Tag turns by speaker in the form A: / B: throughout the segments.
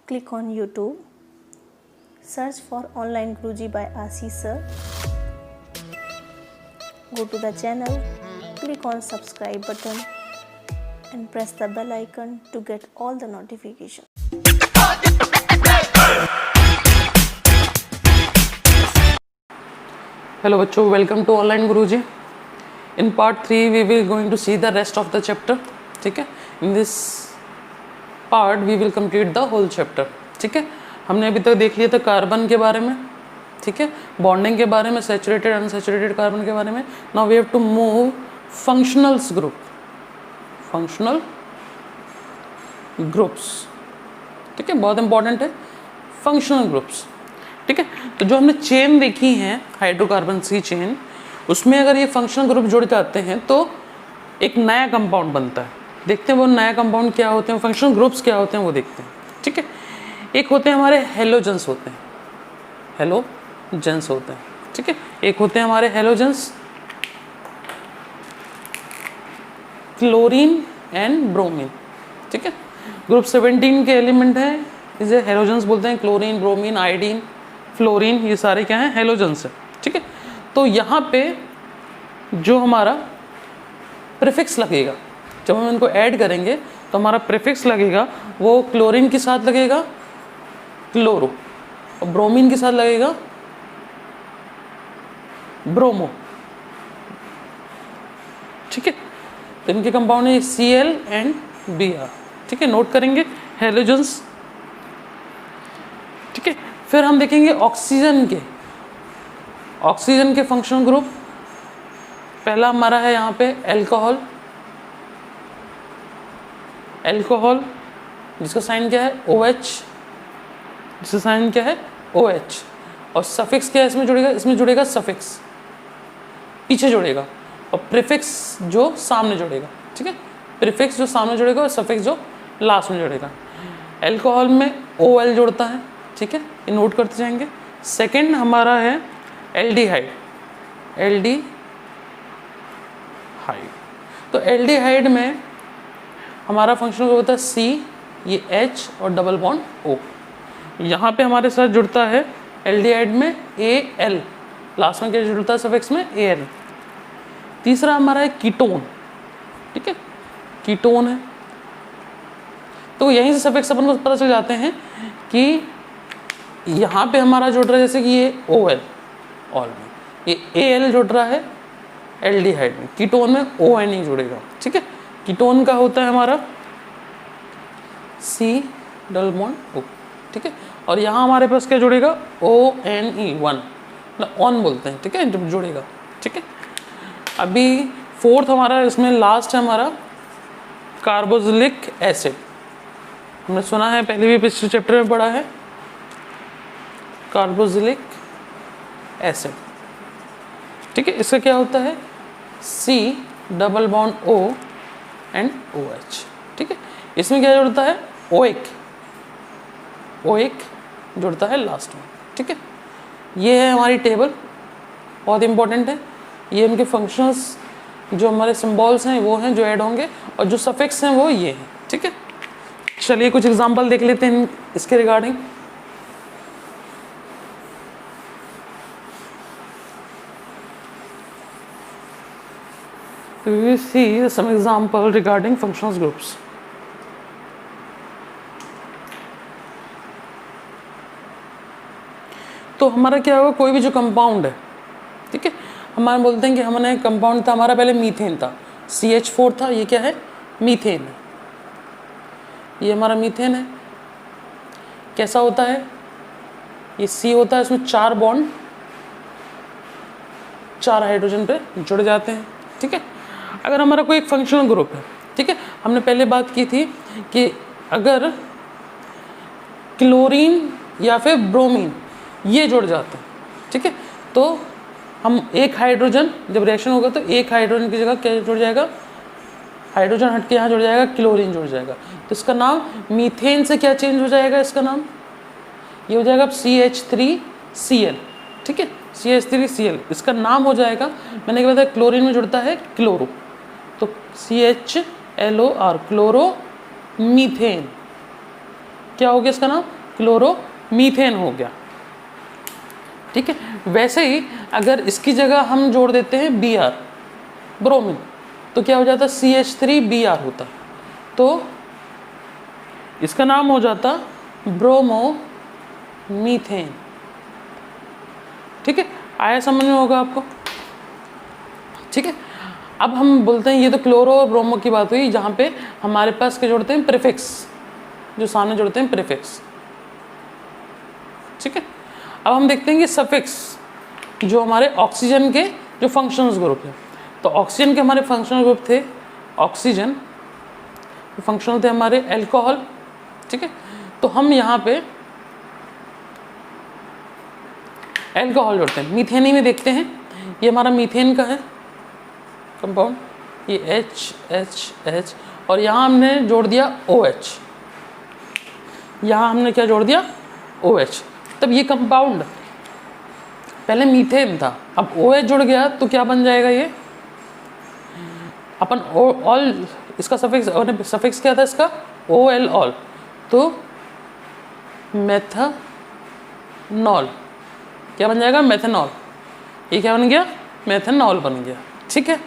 A: click on YouTube, search for Online Guruji by Ashish sir. Go to the channel, click on subscribe button and press the bell icon to get all the notifications.
B: Hello बच्चों, welcome to Online Guruji. In part 3 we will going to see the rest of the chapter. ठीक है, in this part we will complete the whole chapter. ठीक है, हमने अभी तक देख लिया था कार्बन के बारे में, ठीक है, बॉन्डिंग के बारे में, सैचुरेटेड अनसैचुरेटेड कार्बन के बारे में. Now we have to move functionals group, functional groups. ठीक है, बहुत इंपॉर्टेंट है फंक्शनल ग्रुप्स. ठीक है, तो जो हमने चेन देखी है हाइड्रोकार्बन सी चेन, उसमें अगर ये फंक्शनल ग्रुप जुड़ जाते हैं तो एक नया कंपाउंड बनता है. देखते हैं वो नया कंपाउंड क्या होते हैं, फंक्शनल ग्रुप्स क्या होते हैं वो देखते हैं. ठीक है, एक होते हैं हमारे हेलोजेंस होते हैं, हेलोजेंस होते हैं. ठीक है, एक होते हैं हमारे हेलोजेंस क्लोरीन एंड ब्रोमीन. ठीक है, ग्रुप 17 के एलिमेंट हैं, इसे हेलोजेंस बोलते हैं. क्लोरीन, ब्रोमीन, आयोडीन, फ्लोरीन, ये सारे क्या हैं, हेलोजेंस है. ठीक है, तो यहाँ पे जो हमारा प्रीफिक्स लगेगा, जब हम इनको ऐड करेंगे तो हमारा प्रीफिक्स लगेगा वो क्लोरीन के साथ लगेगा क्लोरो, और ब्रोमीन के साथ लगेगा ब्रोमो. ठीक है, तो इनके कंपाउंड है Cl एंड Br. ठीक है, नोट करेंगे हेलोजेंस. ठीक है, फिर हम देखेंगे ऑक्सीजन के फंक्शनल ग्रुप. पहला हमारा है यहाँ पे अल्कोहल, जिसका साइन क्या है OH, जिसका साइन क्या है OH, और सफिक्स क्या है इसमें जुड़ेगा, इसमें जुड़ेगा सफिक्स, पीछे जुड़ेगा, और प्रीफिक्स जो सामने जुड़ेगा. ठीक है, प्रीफिक्स जो सामने जुड़ेगा और सफिक्स जो लास्ट में जुड़ेगा. अल्कोहल में OL जुड़ता है. ठीक है, ये नोट करते जाएंगे. सेकंड हमारा है एल्डिहाइड. तो एल्डिहाइड में हमारा फंक्शनल ग्रुप होता है C, ये H और डबल बॉन्ड O. यहाँ पे हमारे साथ जुड़ता है एल्डिहाइड में Al, लास्ट में क्या जुड़ता है सफिक्स में Al. तीसरा हमारा है कीटोन. ठीक है, कीटोन है, तो यहीं से सफिक्स अपन को पता चल जाते हैं कि यहाँ पे हमारा जुड़ रहा है, जैसे कि ये OL ऑल में, ये Al जुड़ रहा है एल्डिहाइड में, कीटोन में ON ही जुड़ेगा. ठीक है, कीटोन का होता है हमारा C डबल बॉन्ड O. ठीक है, और यहाँ हमारे पास क्या जुड़ेगा ONE, वन, मतलब ऑन बोलते हैं. ठीक है, जब जुड़ेगा. ठीक है, अभी फोर्थ हमारा इसमें लास्ट है हमारा कार्बोक्सिलिक एसिड. हमने सुना है, पहले भी पिछले चैप्टर में पढ़ा है, कार्बोक्सिलिक एसिड. ठीक है, इसका क्या होता है C double bond O and OH. ठीक है, इसमें क्या जुड़ता है OH जुड़ता है लास्ट में. ठीक है, ये है हमारी टेबल, बहुत इंपॉर्टेंट है. ये उनके फंक्शंस जो हमारे सिंबल्स हैं वो हैं जो ऐड होंगे, और जो सफिक्स हैं वो ये हैं. ठीक है, चलिए कुछ एग्जांपल देख लेते हैं इसके regarding. We will see some example regarding functional groups. तो हमारा क्या होगा, कोई भी जो कंपाउंड है, ठीक है, हमारे बोलते हैं कि हमने कंपाउंड था हमारा पहले मीथेन था, CH4 था, ये क्या है मीथेन है. ये हमारा मीथेन है. कैसा होता है, ये C होता है, इसमें 4 बॉन्ड 4 हाइड्रोजन पे जुड़ जाते हैं. ठीक है, अगर हमारा कोई एक फंक्शनल ग्रुप है, ठीक है, हमने पहले बात की थी कि अगर क्लोरीन या फिर ब्रोमीन ये जुड़ जाते हैं, ठीक है, तो हम एक हाइड्रोजन, जब रिएक्शन होगा तो एक हाइड्रोजन की जगह क्या जुड़ जाएगा, हाइड्रोजन हट के यहाँ जुड़ जाएगा, क्लोरीन जुड़ जाएगा. तो इसका नाम मीथेन से क्या चेंज हो जाएगा, इसका नाम ये हो जाएगा CH3Cl. ठीक है, CH3Cl इसका नाम हो जाएगा. मैंने क्या बताया, क्लोरीन में जुड़ता है क्लोरो, तो CHLOR क्लोरो मीथेन. क्या हो गया इसका नाम, क्लोरोमीथेन हो गया। ठीक है, वैसे ही अगर इसकी जगह हम जोड़ देते हैं Br, ब्रोमीन, तो क्या हो जाता, CH3Br होता, तो इसका नाम हो जाता ब्रोमोमीथेन। ठीक है, आया समझ में होगा आपको। ठीक है, अब हम बोलते हैं, ये तो क्लोरो और ब्रोमो की बात हुई, जहाँ पे हमारे पास क्या जोड़ते हैं, प्रीफिक्स, जो सामने जोड़ते हैं प्रीफिक्स। ठीक है, अब हम देखते हैं कि सफिक्स, जो हमारे ऑक्सीजन के जो फंक्शनल ग्रुप है। तो ऑक्सीजन के हमारे फंक्शनल ग्रुप थे ऑक्सीजन, फंक्शनल थे हमारे अल्कोहल। ठीक है, तो हम यहाँ पे अल्कोहल जोड़ते हैं, मीथेन ही में देखते हैं, ये हमारा मीथेन का है कंपाउंड, ये H और यहाँ हमने जोड़ दिया OH, यहाँ हमने क्या जोड़ दिया, OH। तब ये कंपाउंड पहले मीथेन था, अब OH जुड़ गया तो क्या बन जाएगा, ये अपन ऑल, इसका सफिक्स क्या था इसका, OL ऑल, तो मेथनॉल क्या बन जाएगा, मेथनॉल। ये क्या बन गया, मेथनॉल बन गया। ठीक है,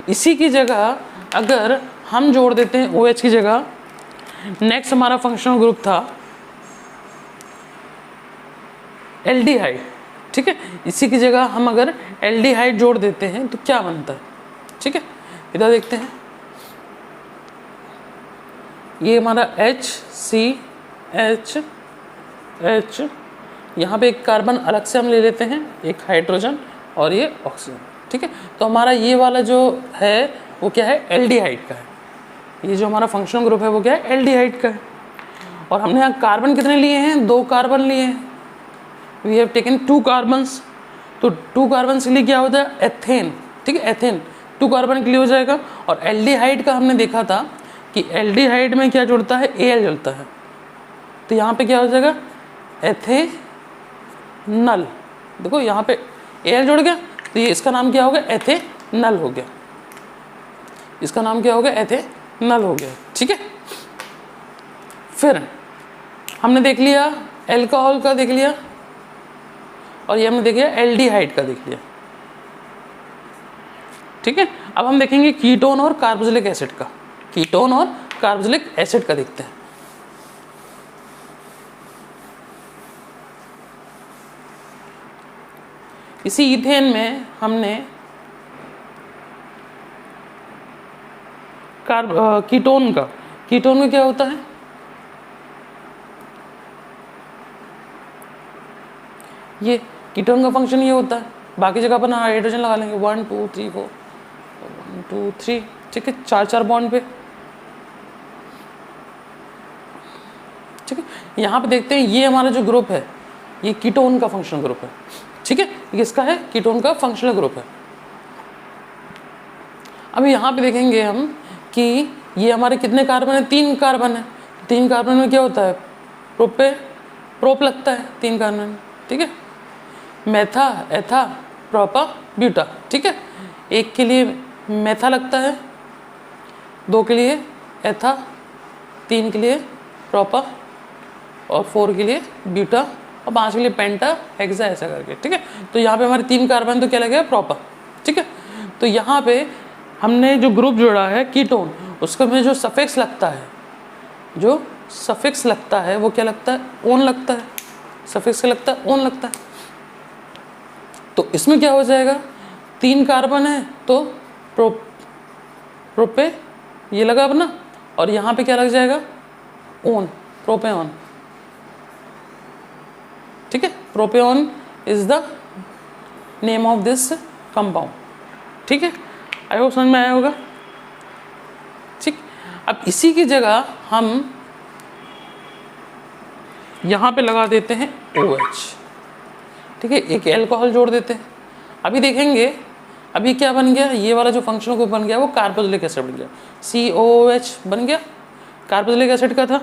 B: इसी की जगह अगर हम जोड़ देते हैं OH की जगह, नेक्स्ट हमारा फंक्शनल ग्रुप था एल्डिहाइड। ठीक है, इसी की जगह हम अगर एल्डिहाइड जोड़ देते हैं तो क्या बनता है। ठीक है, इधर देखते हैं, ये हमारा HCH, यहाँ पे एक कार्बन अलग से हम ले लेते हैं, एक हाइड्रोजन और ये ऑक्सीजन। ठीक है, तो हमारा ये वाला जो है वो क्या है, एल्डिहाइड का है। ये जो हमारा फंक्शनल ग्रुप है वो क्या है, एल्डिहाइड का है। और हमने यहाँ कार्बन कितने लिए हैं, 2 कार्बन लिए हैं, वी हैव टेकन 2 कार्बन्स, तो 2 कार्बन के लिए क्या होता है, एथेन। ठीक है, एथेन 2 कार्बन के लिए हो जाएगा। और एल्डिहाइड का हमने देखा था कि एल्डिहाइड में क्या जुड़ता है, Al जुड़ता है, तो यहाँ पे क्या हो जाएगा, एथेनल। देखो यहाँ पे Al जुड़ गया, तो ये इसका नाम क्या हो गया, एथेनल हो गया, इसका नाम क्या हो गया, एथेनल हो गया। ठीक है, फिर हमने देख लिया अल्कोहल का, देख लिया, और ये हमने देख लिया एल्डिहाइड का, देख लिया। ठीक है, अब हम देखेंगे कीटोन और कार्बोक्सिलिक एसिड का, कीटोन और कार्बोक्सिलिक एसिड का देखते हैं। इसी इथेन में हमने कीटोन का क्या होता है, ये कीटोन का फंक्शन ये होता है। बाकी जगह अपन हाइड्रोजन लगा लेंगे, 1 2 3 4 1 2 3। ठीक है, 4 बॉन्ड पे। ठीक है, यहाँ पे देखते हैं, ये हमारा जो ग्रुप है ये कीटोन का फंक्शनल ग्रुप है। ठीक है, ये किसका है, कीटोन का फंक्शनल ग्रुप है। अब यहाँ पे देखेंगे हम कि ये हमारे कितने कार्बन है, 3 कार्बन है। 3 कार्बन में क्या होता है, प्रोप लगता है 3 कार्बन। ठीक है, मेथा, एथा, प्रोपा, ब्यूटा। ठीक है, एक के लिए मेथा लगता है, 2 के लिए एथा, 3 के लिए प्रोपा और 4 के लिए ब्यूटा और 5 के लिए पेंटा, हेक्सा, ऐसा करके। ठीक है, तो यहाँ पे हमारे 3 कार्बन, तो क्या लगेगा, प्रोपा। ठीक है, तो यहाँ पे हमने जो ग्रुप जोड़ा है कीटोन, उसका में जो सफिक्स लगता है, जो सफिक्स लगता है वो क्या लगता है, ओन लगता है। सफिक्स क्या लगता है, ओन लगता है। तो इसमें क्या हो जाएगा, 3 कार्बन है तो प्रोपे ये लगा अपना, और यहाँ पे क्या लग जाएगा, ओन, प्रोपेऑन। ठीक है, propanone is the name of this compound. ठीक है, आई होप समझ में आया होगा। ठीक, अब इसी की जगह हम यहाँ पे लगा देते हैं OH। ठीक है, एक अल्कोहल जोड़ देते हैं। अभी देखेंगे, अभी क्या बन गया, ये वाला जो फंक्शनल ग्रुप बन गया वो कार्बोक्सिलिक एसिड बन गया, COOH बन गया, कार्बोक्सिलिक एसिड का था।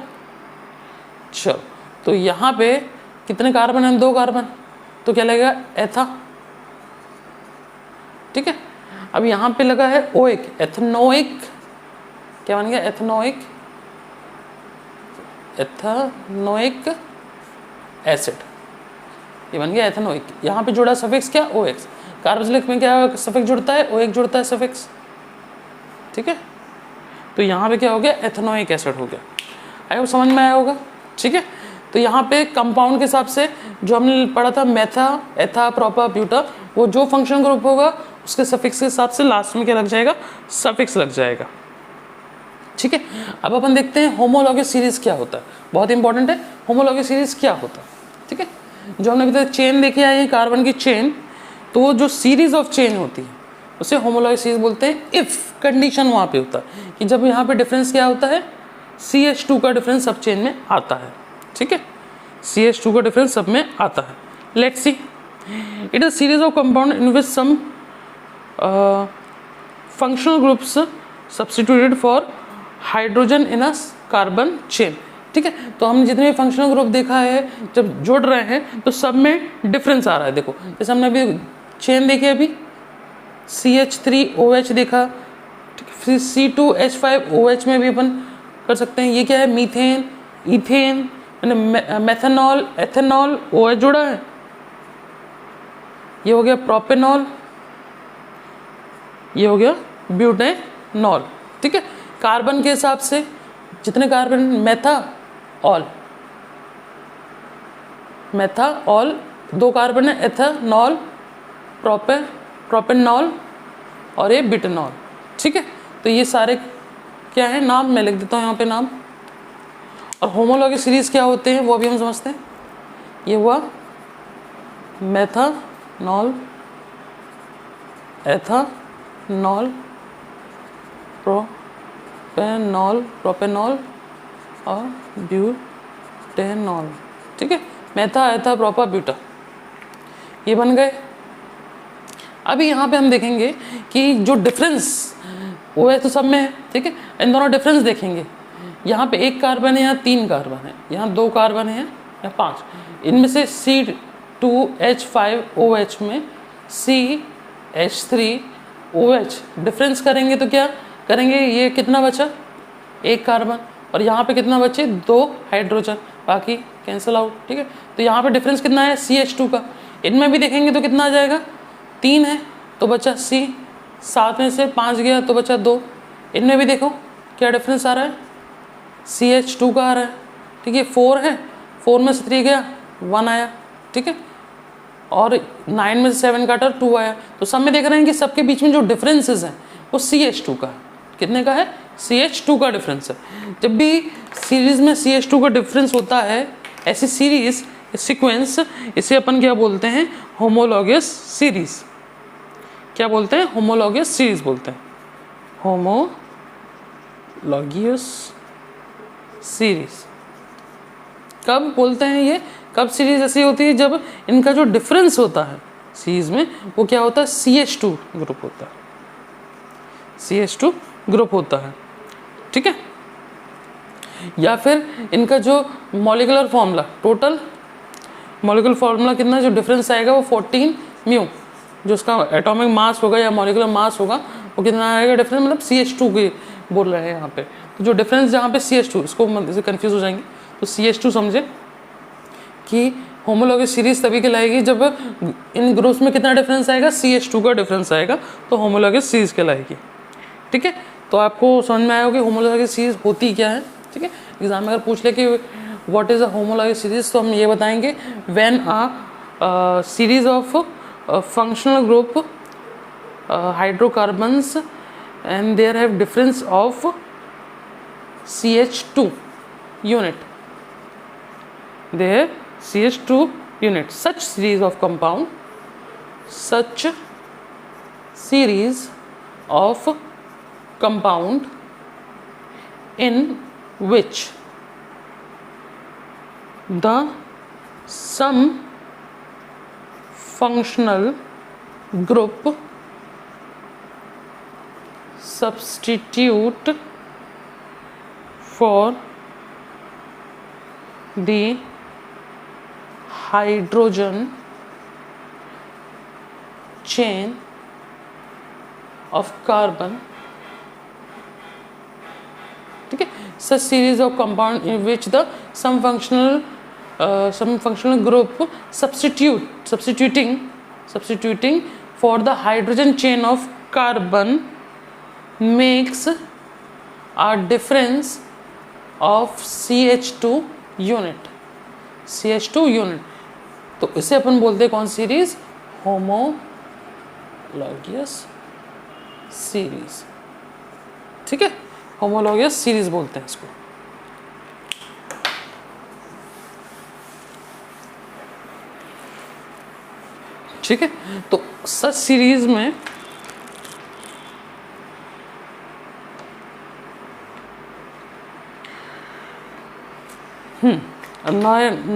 B: चलो, तो यहाँ पे कितने कार्बन हैं, 2 कार्बन, तो क्या लगेगा, एथा। ठीक है, अब यहाँ पे लगा है ओइक, एथनोइक, क्या बन गया, एथनोइक एथेनोइक एसिड, ये बन गया एथेनोइक। यहाँ पे जुड़ा सफिक्स क्या, OX। कार्बोक्सिलिक में क्या सफिक्स जुड़ता है, OX जुड़ता है सफिक्स, ठीक है। तो यहाँ पे क्या हो गया, एथेनोइक एसिड हो गया। आई होप समझ में आया होगा, ठीक है। तो यहाँ पे कंपाउंड के हिसाब से जो हमने पढ़ा था मेथा, एथा, प्रोपा, ब्यूटा, वो जो फंक्शन ग्रुप होगा उसके सफिक्स के हिसाब से लास्ट में क्या लग जाएगा, सफिक्स लग जाएगा, ठीक है। अब अपन देखते हैं होमोलॉगस सीरीज क्या होता है, बहुत इंपॉर्टेंट है। होमोलॉगस सीरीज क्या होता है, ठीक है। जो हमने अभी तक चेन देखे आए हैं, कार्बन की चेन, तो वो जो सीरीज ऑफ चेन होती है उसे होमोलॉगस सीरीज बोलते हैं। इफ कंडीशन वहाँ पे होता है कि जब यहाँ पे डिफरेंस क्या होता है, CH2 का डिफरेंस सब चेन में आता है, ठीक है। CH2 का डिफरेंस सब में आता है। Let's see, it is series of compound in which some functional groups substituted for hydrogen in a carbon chain, ठीक है। तो हमने जितने भी फंक्शनल ग्रुप देखा है, जब जोड़ रहे हैं तो सब में डिफरेंस आ रहा है। देखो जैसे हमने अभी चेन देखी, अभी CH3OH देखा, ठीक है। फिर C2H5OH में भी अपन कर सकते हैं। ये क्या है, methane, ethane, methanol, ethanol, OH जुड़ा है। ये हो गया प्रोपेनॉल, ये हो गया ब्यूटेनॉल, ठीक है। कार्बन के हिसाब से जितने कार्बन, मेथाऑल, दो कार्बन है, एथेनॉल, प्रोपेनॉल और ये ब्यूटेनॉल, ठीक है। तो ये सारे क्या है, नाम मैं लिख देता हूँ यहाँ पे नाम। और होमोलॉगस सीरीज क्या होते हैं वो भी हम समझते हैं। ये हुआ मेथानॉल, एथानॉल, प्रोपेनॉल और ब्यूटेनॉल, ठीक है। मेथा, एथा, प्रोपा, ब्यूटा, ये बन गए। अभी यहाँ पे हम देखेंगे कि जो डिफरेंस वो है तो सब में है, ठीक है। इन दोनों डिफरेंस देखेंगे। यहाँ पे एक कार्बन है, यहाँ 3 कार्बन है, यहाँ 2 कार्बन है या 5। इनमें से C2H5OH में CH3OH डिफरेंस करेंगे तो क्या करेंगे, ये कितना बचा, 1 कार्बन, और यहाँ पे कितना बचे, 2 हाइड्रोजन, बाकी कैंसिल आउट, ठीक है। तो यहाँ पे डिफरेंस कितना है, CH2 का। इनमें भी देखेंगे तो कितना आ जाएगा, 3 है तो बचा C, 7 में से 5 गया तो बचा 2। इनमें भी देखो क्या डिफरेंस आ रहा है, CH2 का आ रहा है, ठीक है। 4 है, 4 में से 3 गया, 1 आया, ठीक है। और 9 में से 7 काटा, 2 आया। तो सब में देख रहे हैं कि सबके बीच में जो डिफरेंसेस हैं वो CH2 का है। कितने का है, CH2 का डिफरेंस है। जब भी सीरीज में CH2 का डिफरेंस होता है, ऐसी सीरीज सीक्वेंस, इसे अपन क्या बोलते हैं, होमोलॉगस सीरीज। क्या बोलते हैं, होमोलॉगस सीरीज बोलते हैं, होमोलॉगस सीरीज। कब बोलते हैं ये, कब सीरीज ऐसी होती है, जब इनका जो डिफरेंस होता है सीरीज में वो क्या होता है, CH2 ग्रुप होता है, CH2 ग्रुप होता है, ठीक है। या फिर इनका जो molecular formula, total molecular formula कितना, जो डिफरेंस आएगा वो 14 म्यू, जो उसका एटॉमिक मास होगा या मॉलिक्यूलर मास होगा वो कितना आएगा डिफरेंस, मतलब CH2 के बोल रहे हैं यहाँ पे। तो जो डिफरेंस जहाँ पे CH2, इसको इसे कन्फ्यूज हो जाएंगे, तो CH2 समझे कि होमोलॉगस सीरीज तभी कहलाएगी जब इन ग्रुप्स में कितना डिफरेंस आएगा, CH2 का डिफरेंस आएगा, तो होमोलॉगस सीरीज कहलाएगी, ठीक है। तो आपको समझ में आया होगा कि होमोलॉगस सीरीज होती क्या है, ठीक है। एग्जाम में अगर पूछ ले कि what is a homologous series, तो हम ये बताएंगे, when a series of functional group hydrocarbons and there have difference of CH2 unit, there CH2 unit, such series of compound, such series of compound in which the some functional group substitute for the hydrogen chain of carbon, ठीक है। such series of compound in which the some functional group substituting for the hydrogen chain of carbon makes a difference of CH2 unit। तो इसे अपन बोलते हैं कौन series, होमोलॉगियस series. ठीक है, होमोलॉगियस series बोलते हैं इसको। ठीक है, तो सच सीरीज में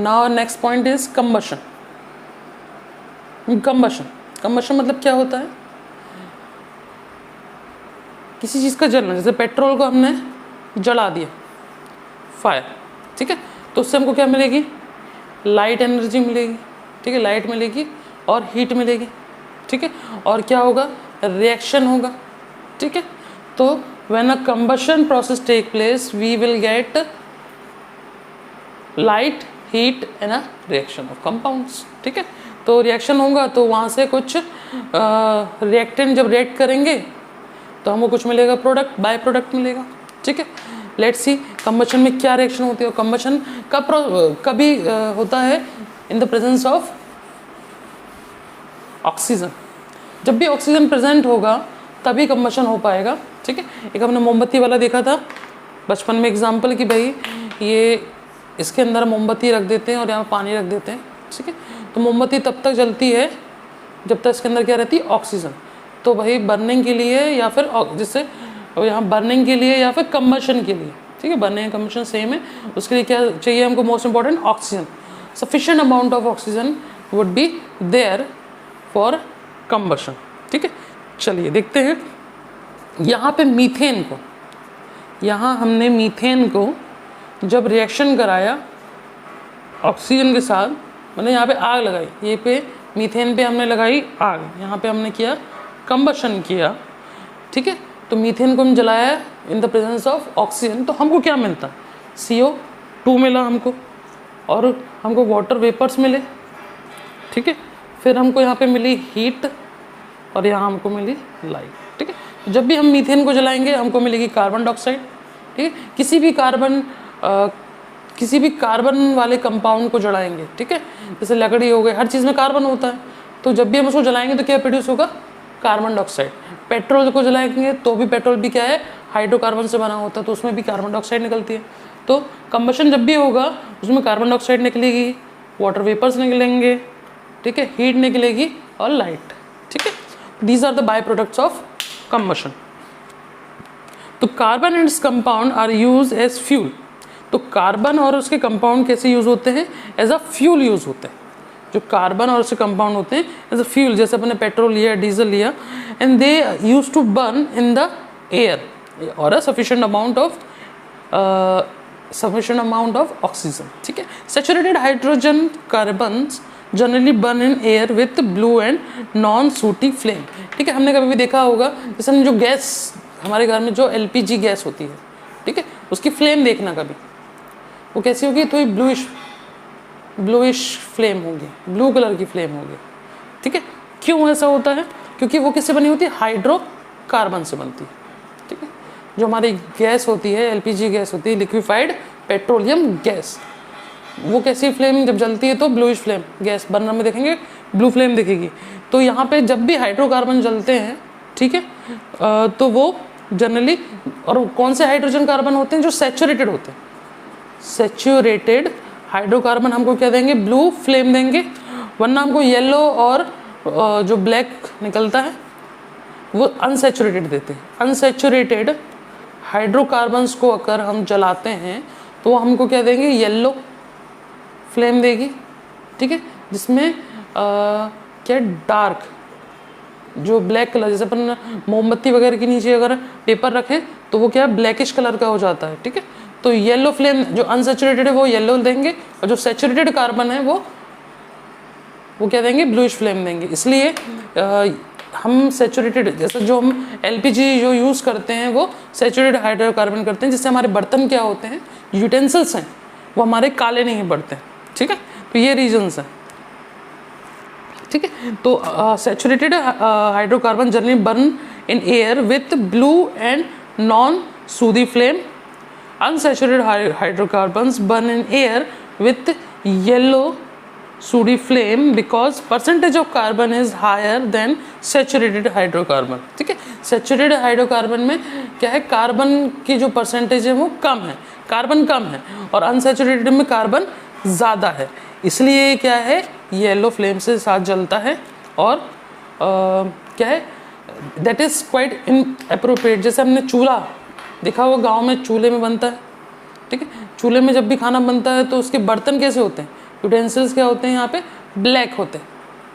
B: now next point is combustion मतलब क्या होता है, किसी चीज़ का जलना। जैसे पेट्रोल को हमने जला दिया, फायर, ठीक है, तो उससे हमको क्या मिलेगी, लाइट एनर्जी मिलेगी। ठीक है, लाइट मिलेगी और हीट मिलेगी। ठीक है, और क्या होगा, रिएक्शन होगा। ठीक है, तो when a combustion process take place we will get light, heat and a reaction of compounds. ठीक है, तो रिएक्शन होगा तो वहाँ से कुछ रिएक्टेंट जब रिएक्ट करेंगे तो हमको कुछ मिलेगा, प्रोडक्ट, बाय प्रोडक्ट मिलेगा। ठीक है, लेट्स सी कंबशन में क्या रिएक्शन होती है। और कंबशन कभी होता है इन द प्रेजेंस ऑफ ऑक्सीजन। जब भी ऑक्सीजन प्रेजेंट होगा तभी कंबशन हो पाएगा। ठीक है, एक हमने मोमबत्ती वाला देखा था बचपन में एग्जाम्पल कि भाई ये इसके अंदर मोमबत्ती रख देते हैं और यहाँ पानी रख देते हैं। ठीक है, तो मोमबत्ती तब तक जलती है जब तक इसके अंदर क्या रहती है, ऑक्सीजन। तो भाई बर्निंग के लिए या फिर जिससे यहाँ बर्निंग के लिए या फिर कंबशन के लिए, ठीक है, बर्निंग एंड कंबशन सेम है, उसके लिए क्या चाहिए हमको, most important oxygen. Sufficient amount of oxygen would be there for combustion. ठीक है, चलिए देखते हैं यहाँ पे मीथेन को, यहाँ हमने मीथेन को जब रिएक्शन कराया ऑक्सीजन के साथ, मैंने यहाँ पे आग लगाई, ये पे मीथेन पे हमने लगाई आग, यहाँ पे हमने किया कंबशन किया। ठीक है, तो मीथेन को हम जलाया इन द प्रेजेंस ऑफ ऑक्सीजन, तो हमको क्या मिलता, CO2 मिला हमको, और हमको वाटर वेपर्स मिले। ठीक है, फिर हमको यहाँ पे मिली हीट और यहाँ हमको मिली लाइट। ठीक है, जब भी हम मीथेन को जलाएंगे हमको मिलेगी कार्बन डाइऑक्साइड। ठीक है, किसी भी कार्बन वाले कंपाउंड को जलाएंगे, ठीक है, जैसे लकड़ी हो गई, हर चीज़ में कार्बन होता है, तो जब भी हम उसको जलाएंगे तो क्या प्रोड्यूस होगा, कार्बन डाइऑक्साइड। पेट्रोल को जलाएंगे तो भी पेट्रोल भी क्या है, हाइड्रोकार्बन से बना होता है, तो उसमें भी कार्बन डाइऑक्साइड निकलती है। तो कंबशन जब भी होगा उसमें कार्बन डाइऑक्साइड निकलेगी, वाटर वेपर्स निकलेंगे, ठीक है, हीट निकलेगी और लाइट। ठीक है, these are the by products of combustion. तो carbon and its compound are use as fuel. तो कार्बन और उसके कंपाउंड कैसे यूज होते हैं, एज अ फ्यूल यूज होते हैं। जो कार्बन और उसके कंपाउंड होते हैं एज अ फ्यूल, जैसे अपने पेट्रोल लिया, डीजल लिया, and they use to burn in the air और a sufficient amount of oxygen. ठीक है, saturated hydrogen carbons generally burn in air with blue and non sooty flame. ठीक है, हमने कभी भी देखा होगा, जैसे हम जो गैस हमारे घर में जो LPG गैस होती है, ठीक है, उसकी फ्लेम देखना कभी, वो कैसी होगी, थोड़ी ब्लूइश फ्लेम होगी, ब्लू कलर की फ्लेम होगी। ठीक है, क्यों ऐसा होता है, क्योंकि वो किससे बनी होती है, हाइड्रोकार्बन से बनती है। ठीक है, जो हमारी गैस होती है, LPG गैस होती है, लिक्विफाइड पेट्रोलियम गैस, वो कैसी फ्लेम जब जलती है तो ब्लूइश फ्लेम, गैस बर्नर में देखेंगे ब्लू फ्लेम दिखेगी। तो यहाँ पे जब भी हाइड्रोकार्बन जलते हैं, ठीक है, तो वो जनरली, और कौन से हाइड्रोजन कार्बन होते हैं, जो सैचुरेटेड होते हैं, सैचुरेटेड हाइड्रोकार्बन हमको क्या देंगे, ब्लू फ्लेम देंगे, वरना हमको येलो और जो ब्लैक निकलता है वो अनसैचुरेटेड देते हैं। अनसैचुरेटेड हाइड्रोकार्बन्स को अगर हम जलाते हैं तो वो हमको क्या देंगे, येलो फ्लेम देगी। ठीक है, जिसमें क्या डार्क जो ब्लैक कलर, जैसे अपन मोमबत्ती वगैरह के नीचे अगर पेपर रखें तो वो क्या ब्लैकिश कलर का हो जाता है। ठीक है, तो येलो फ्लेम, जो अनसैचुरेटेड है वो येलो देंगे, और जो सैचुरेटेड कार्बन है वो क्या देंगे, ब्लूइश फ्लेम देंगे। इसलिए हम सैचुरेटेड, जैसे जो हम LPG जो यूज़ करते हैं वो सैचुरेटेड हाइड्रोकार्बन करते हैं, जिससे हमारे बर्तन क्या होते हैं, यूटेंसिल्स हैं, वो हमारे काले नहीं पड़ते, ठीक है। तो ये रीजंस हैं, ठीक है। तो saturated hydrocarbon generally burn in air with blue and non sooty flame. Unsaturated hydrocarbons burn in air with yellow sooty flame because percentage of carbon is higher than saturated hydrocarbon, ठीक है। Saturated hydrocarbon में क्या है, carbon की जो percentage है वो कम है, कार्बन कम है, और अनसेचुरेटेड में कार्बन ज़्यादा है, इसलिए क्या है येलो फ्लेम से साथ जलता है। और क्या है, दैट इज़ क्वाइट इनअप्रोप्रिएट। जैसे हमने चूल्हा देखा हुआ गांव में, चूल्हे में बनता है, ठीक है। चूल्हे में जब भी खाना बनता है तो उसके बर्तन कैसे होते हैं, यूटेंसिल्स क्या होते हैं, यहाँ पे ब्लैक होते हैं,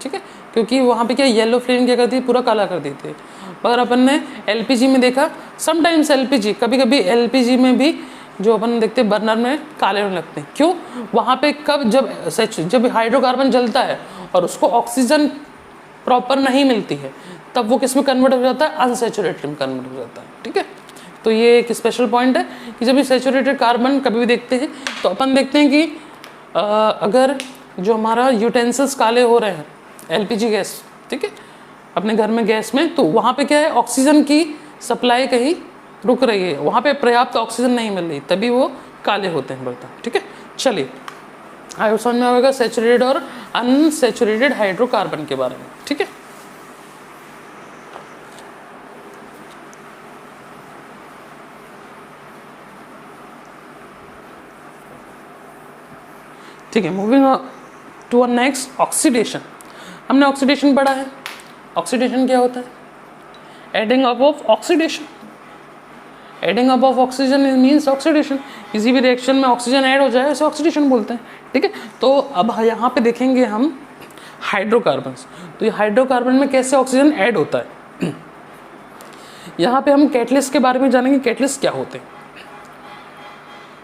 B: ठीक है, क्योंकि वहाँ पे क्या येलो फ्लेम क्या करती है, पूरा काला कर देती है। मगर अपन ने एलपीजी में देखा, समटाइम्स एलपीजी, कभी कभी एलपीजी में भी जो अपन देखते हैं बर्नर में काले होने लगते हैं। क्यों, वहाँ पे कब जब हाइड्रोकार्बन जलता है और उसको ऑक्सीजन प्रॉपर नहीं मिलती है, तब वो किस में कन्वर्ट हो जाता है, अनसेचुरेटेड में कन्वर्ट हो जाता है, ठीक है। तो ये एक स्पेशल पॉइंट है कि जब भी सैचुरेटेड कार्बन कभी भी देखते हैं तो अपन देखते हैं कि अगर जो हमारा यूटेंसिल्स काले हो रहे हैं, एलपीजी गैस, ठीक है, अपने घर में गैस में, तो वहाँ पे क्या है, ऑक्सीजन की सप्लाई कहीं रुक रही है, वहाँ पे पर्याप्त ऑक्सीजन नहीं मिल रही, तभी वो काले होते हैं बर्तन, ठीक है। चलिए आगे समझ में आएगा सैचुरेटेड और अनसैचुरेटेड हाइड्रोकार्बन के बारे में, ठीक है। ठीक है, moving to a next, oxidation. हमने ऑक्सीडेशन पढ़ा है। ऑक्सीडेशन क्या होता है, adding up of oxidation, adding up of oxygen means oxidation. किसी भी रिएक्शन में ऑक्सीजन ऐड हो जाए उसे ऑक्सीडेशन बोलते हैं, ठीक है। तो अब यहाँ पे देखेंगे हम हाइड्रोकार्बन्स। तो ये हाइड्रोकार्बन में कैसे ऑक्सीजन ऐड होता है, यहाँ पे हम कैटलिस्ट के बारे में जानेंगे, कैटलिस्ट क्या होते हैं।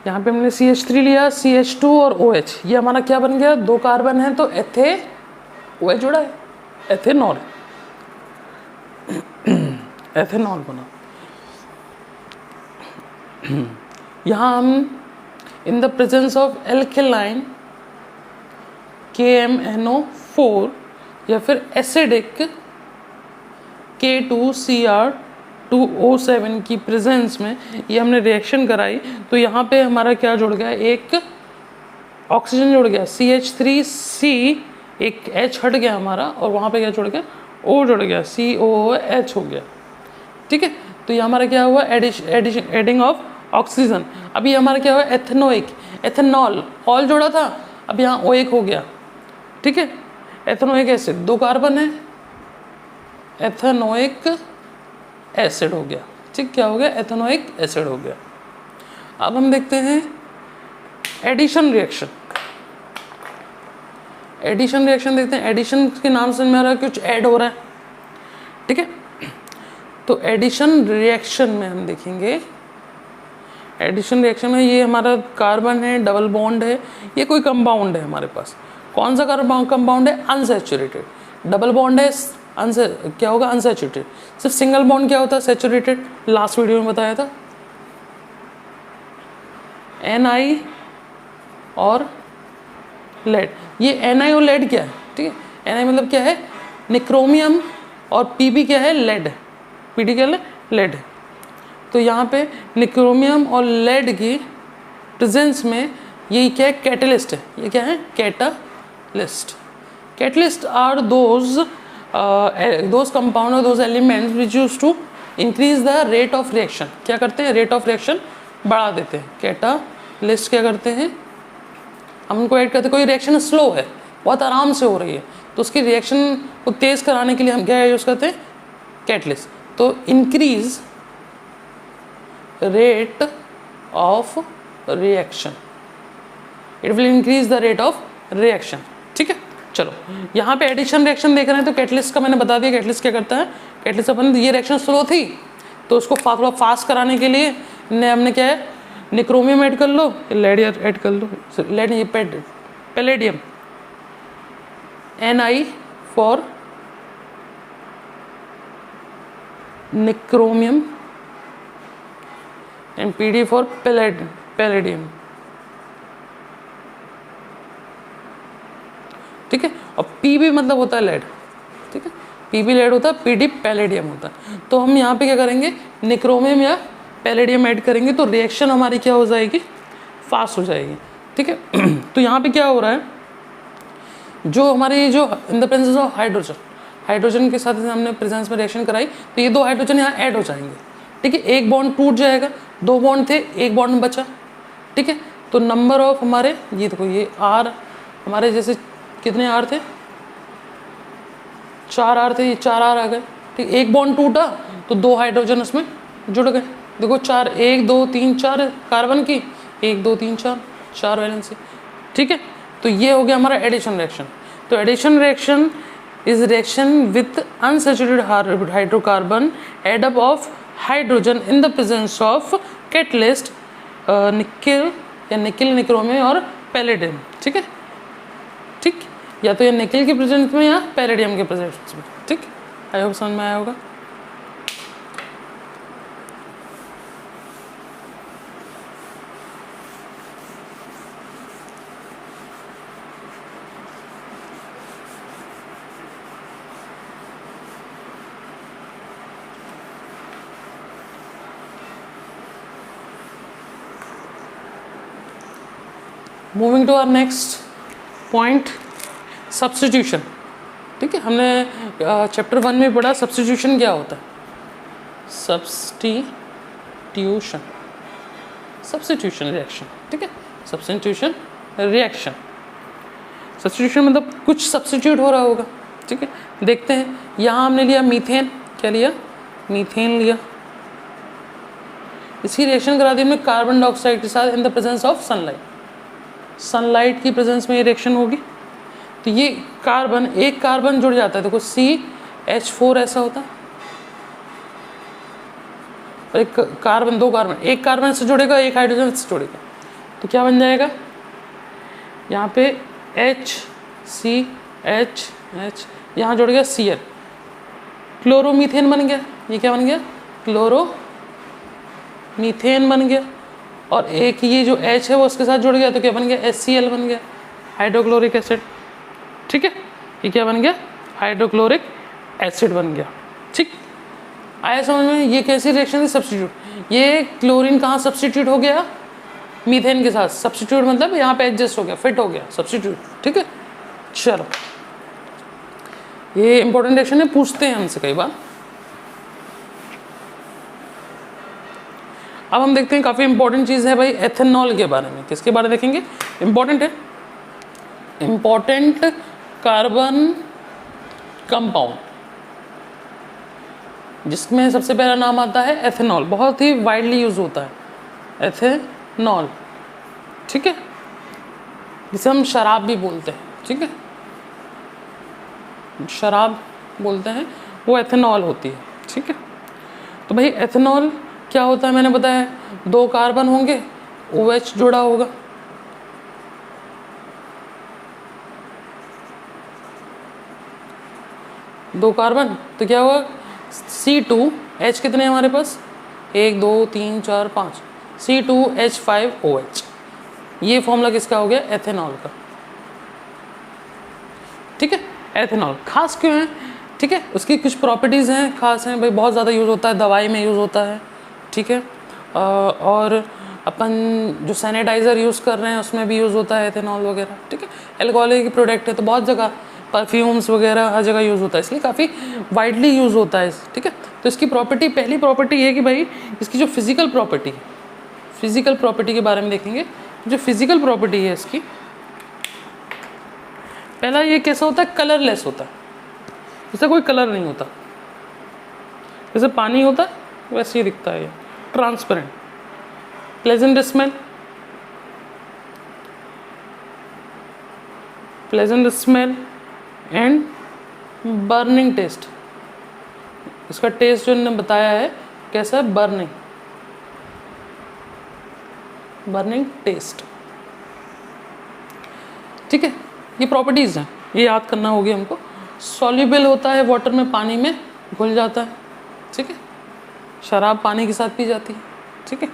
B: यहाँ पे हमने CH3 लिया, CH2 और OH, ये हमारा क्या बन गया, दो कार्बन है तो OH जुड़ा है, एथेनॉल, एथेनॉल बना। यहाँ हम इन the presence of alkaline KMNO4 या फिर एसिडिक K2Cr2O7 की प्रेजेंस में ये हमने रिएक्शन कराई, तो यहाँ पे हमारा क्या जुड़ गया, एक ऑक्सीजन जुड़ गया, CH3C, एक H हट गया हमारा, और वहाँ पे क्या जुड़ गया, O जुड़ गया, COOH हो गया, ठीक है। तो ये हमारा क्या हुआ, एडिंग ऑफ ऑक्सीजन। अभी हमारा क्या हुआ, एथेनोइक, एथेनॉल, ऑल जोड़ा था, अब यहाँ OH हो गया, ठीक है। एथेनोइक एसिड, दो कार्बन है, एथेनोइक एसिड हो गया, ठीक, क्या हो गया, एथेनोइक एसिड हो गया। अब हम देखते हैं एडिशन रिएक्शन। एडिशन रिएक्शन देखते हैं, एडिशन के नाम से मेरा कुछ ऐड हो रहा है, ठीक है। तो एडिशन रिएक्शन में हम देखेंगे, एडिशन रिएक्शन में ये हमारा कार्बन है, डबल बॉन्ड है, ये कोई कंपाउंड है हमारे पास। कौन सा कंपाउंड है, अनसैचुरेटेड। डबल बॉन्ड है, क्या होगा, अनसैचुरेटेड। सिर्फ सिंगल बॉन्ड क्या होता है, सैचुरेटेड, लास्ट वीडियो में बताया था। Ni और लेड, ये Ni और लेड क्या है, ठीक है। Ni मतलब क्या है, निक्रोमियम, और Pb क्या है, लेड, Pd क्या है, लेड। तो यहाँ पे निक्रोमियम और लेड की प्रेजेंस में ये क्या है, कैटलिस्ट है। ये क्या है, catalyst. Catalyst are those compound और those elements which use to increase the rate of reaction. क्या करते हैं, रेट ऑफ रिएक्शन बढ़ा देते हैं। कैटालिस्ट क्या करते हैं, हम उनको ऐड करते हैं। कोई रिएक्शन स्लो है, बहुत आराम से हो रही है, तो उसकी रिएक्शन को तेज़ कराने के लिए हम क्या यूज़ करते हैं, कैटलिस्ट। तो increase rate of reaction, it will increase the rate of reaction, ठीक है। चलो यहाँ पे एडिशन रिएक्शन देख रहे हैं, तो कैटलिस्ट का मैंने बता दिया, कैटलिस्ट क्या करता है। कैटलिस्ट अपन, ये रिएक्शन स्लो थी तो उसको थोड़ा फास्ट कराने के लिए हमने क्या है, निक्रोमियम ऐड कर लो, लेड ऐड कर लो, लेड ये palladium, Ni for nichromium and Pd for palladium, ठीक है। और पीबी मतलब होता है लेड, ठीक है, पीबी लेड होता है, पीडी पैलेडियम होता है। तो हम यहाँ पे क्या करेंगे, निक्रोमियम या पैलेडियम ऐड करेंगे तो रिएक्शन हमारी क्या हो जाएगी, फास्ट हो जाएगी, ठीक है। तो यहाँ पे क्या हो रहा है, जो हमारी जो इन the presence of hydrogen, hydrogen के साथ हमने प्रेजेंस में रिएक्शन कराई तो ये 2 हाइड्रोजन यहाँ ऐड हो जाएंगे, ठीक है। एक बॉन्ड टूट जाएगा, 2 बॉन्ड थे, एक बॉन्ड बचा, ठीक है। तो नंबर ऑफ हमारे ये देखो, ये आर हमारे जैसे कितने आर थे, 4 आर थे, ये 4 आर आ गए, ठीक। एक बॉन्ड टूटा तो 2 हाइड्रोजन उसमें जुड़ गए, देखो 4, 1 2 3 4 कार्बन की, 1 2 3 4 वैलेंसी, ठीक है। तो ये हो गया हमारा एडिशन रिएक्शन। तो addition reaction is reaction with unsaturated hydrocarbon add up of hydrogen in the presence of catalyst nickel या निकेल, निक्रोमियम और पैलेडियम, ठीक है, ठीक। या तो ये निकेल के प्रेजेंस में या पैलेडियम के प्रेजेंस में, ठीक। आई होप समझ में आया होगा। Moving to our next point, substitution, ठीक है। हमने चैप्टर 1 में पढ़ा सब्स्टिट्यूशन क्या होता है, सब्स्टिट्यूशन, सब्स्टिट्यूशन रिएक्शन, ठीक है, सब्स्टिट्यूशन रिएक्शन। सब्स्टिट्यूशन मतलब कुछ सब्स्टिट्यूट हो रहा होगा, ठीक है। देखते हैं, यहाँ हमने लिया मीथेन, क्या लिया, मीथेन लिया, इसकी रिएक्शन करा दी हमने कार्बन डाइऑक्साइड के साथ इन the presence of sunlight, sunlight की प्रेजेंस में ये रिएक्शन होगी। तो ये कार्बन, एक कार्बन जुड़ जाता है, देखो CH4 ऐसा होता है, और एक कार्बन, 2 कार्बन, एक कार्बन से जुड़ेगा, एक हाइड्रोजन से जुड़ेगा, तो क्या बन जाएगा, यहाँ पे HCH, यहाँ जुड़ गया Cl, क्लोरोमीथेन बन गया, ये क्या बन गया, क्लोरोमीथेन बन गया। और एक ये जो H है वो उसके साथ जुड़ गया तो क्या बन गया, HCl बन गया, हाइड्रोक्लोरिक एसिड, ठीक है। ये क्या बन गया, हाइड्रोक्लोरिक एसिड बन गया, ठीक। आया समझ में, ये कैसी रिएक्शन है, सब्स्टिट्यूट। ये क्लोरीन कहाँ सब्स्टिट्यूट हो गया, मीथेन के साथ, सब्स्टिट्यूट मतलब यहाँ पे एडजस्ट हो गया, फिट हो गया, सब्स्टिट्यूट, ठीक है। चलो, ये इंपॉर्टेंट रिएक्शन है, पूछते हैं हमसे कई बार। अब हम देखते हैं, काफ़ी इंपॉर्टेंट चीज़ है भाई एथेनॉल के बारे में। किसके बारे में देखेंगे, इंपॉर्टेंट है, इंपॉर्टेंट कार्बन कंपाउंड, जिसमें सबसे पहला नाम आता है एथेनॉल, बहुत ही वाइडली यूज होता है एथेनॉल, ठीक है, जिसे हम शराब भी बोलते हैं, ठीक है, शराब बोलते हैं, वो एथेनॉल होती है, ठीक है। तो भाई एथेनॉल क्या होता है, मैंने बताया 2 कार्बन होंगे, OH जुड़ा होगा, दो कार्बन, तो क्या होगा, C2H कितने हैं हमारे पास, 1 2 3 4 5, C2H5OH, ये फॉर्मूला किसका हो गया, एथेनॉल का, ठीक है। एथेनॉल खास क्यों है, ठीक है, उसकी कुछ प्रॉपर्टीज़ हैं, खास हैं भाई, बहुत ज़्यादा यूज़ होता है, दवाई में यूज़ होता है, ठीक है। और अपन जो सैनिटाइज़र यूज़ कर रहे हैं उसमें भी यूज़ होता है एथेनॉल वगैरह, ठीक है। एल्कोहलिक प्रोडक्ट है तो बहुत जगह, परफ्यूम्स वगैरह हर जगह यूज़ होता है, इसलिए काफ़ी वाइडली यूज़ होता है, ठीक है। तो इसकी प्रॉपर्टी, पहली प्रॉपर्टी ये है कि भाई इसकी जो फिजिकल प्रॉपर्टी, फिजिकल प्रॉपर्टी के बारे में देखेंगे। जो फिजिकल प्रॉपर्टी है इसकी, पहला ये कैसा होता है, कलरलेस होता है, इसका कोई कलर नहीं होता, जैसे पानी होता है वैसे ही दिखता है, ये transparent, pleasant smell, pleasant smell and burning taste. इसका टेस्ट जो इन्होंने बताया है कैसा है, बर्निंग, बर्निंग टेस्ट, ठीक है। ये प्रॉपर्टीज़ हैं, ये याद करना होगी हमको। सॉल्युबल होता है वाटर में, पानी में घुल जाता है, ठीक है। शराब पानी के साथ पी जाती है, ठीक है।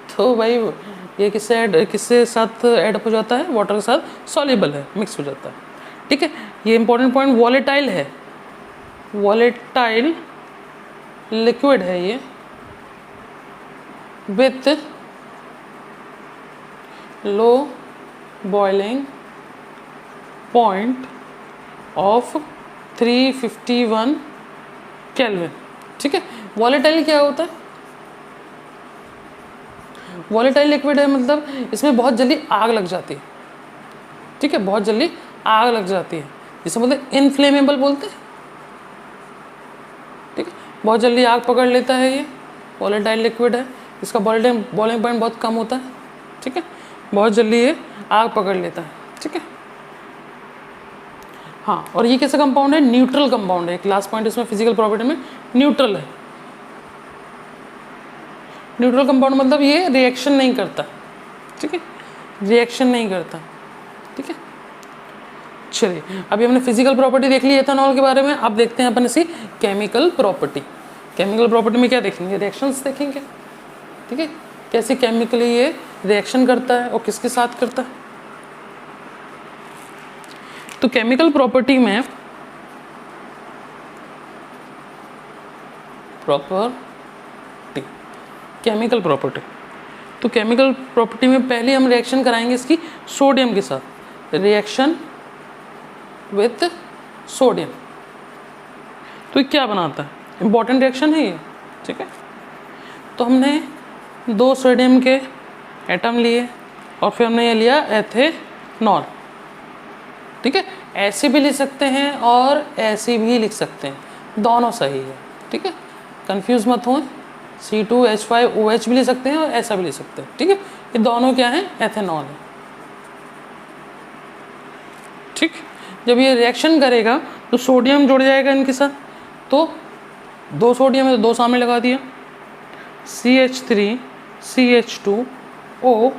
B: तो भाई ये किससे साथ ऐड हो जाता है, वाटर के साथ सॉल्युबल है, मिक्स हो जाता है। ठीक है, ये इंपॉर्टेंट पॉइंट, वॉलेटाइल है, वॉलेटाइल लिक्विड है ये, with low boiling point of 351 kelvin. ठीक है, वॉलेटाइल क्या होता है? वॉलेटाइल लिक्विड है मतलब इसमें बहुत जल्दी आग लग जाती है। ठीक है, बहुत जल्दी आग लग जाती है, जिसे मतलब इनफ्लेमेबल बोलते हैं। ठीक है, बहुत जल्दी आग पकड़ लेता है, ये वॉलेटाइल लिक्विड है, इसका बॉइलिंग पॉइंट बहुत कम होता है। ठीक है, बहुत जल्दी ये आग पकड़ लेता है। ठीक है, हाँ, और ये कैसा कंपाउंड है? न्यूट्रल कंपाउंड है। क्लास पॉइंट इसमें फिजिकल प्रॉपर्टी में न्यूट्रल है। न्यूट्रल कंपाउंड मतलब ये रिएक्शन नहीं करता। ठीक है, रिएक्शन नहीं करता। ठीक है, चलिए अभी हमने फिजिकल प्रॉपर्टी देख ली एथेनॉल के बारे में, अब देखते हैं अपन इसकी केमिकल प्रॉपर्टी। केमिकल प्रॉपर्टी में क्या देखेंगे? रिएक्शंस देखेंगे। ठीक है, कैसे केमिकली ये रिएक्शन करता है और किसके साथ करता है। तो केमिकल प्रॉपर्टी में केमिकल प्रॉपर्टी, तो केमिकल प्रॉपर्टी में पहले हम रिएक्शन कराएंगे इसकी सोडियम के साथ, रिएक्शन विथ सोडियम। तो ये क्या बनाता है? इंपॉर्टेंट रिएक्शन है ये। ठीक है, तो हमने 2 सोडियम के एटम लिए और फिर हमने ये लिया एथेनॉल। ठीक है, ऐसे भी लिख सकते हैं और ऐसे भी लिख सकते हैं, दोनों सही है। ठीक है, कंफ्यूज मत हो, C2H5OH भी ले सकते हैं और ऐसा भी ले सकते हैं। ठीक है, ये दोनों क्या है? एथेनॉल है। ठीक, जब ये रिएक्शन करेगा तो सोडियम जुड़ जाएगा इनके साथ, तो 2 सोडियम है तो 2 सामने लगा दिया, CH3 CH2O,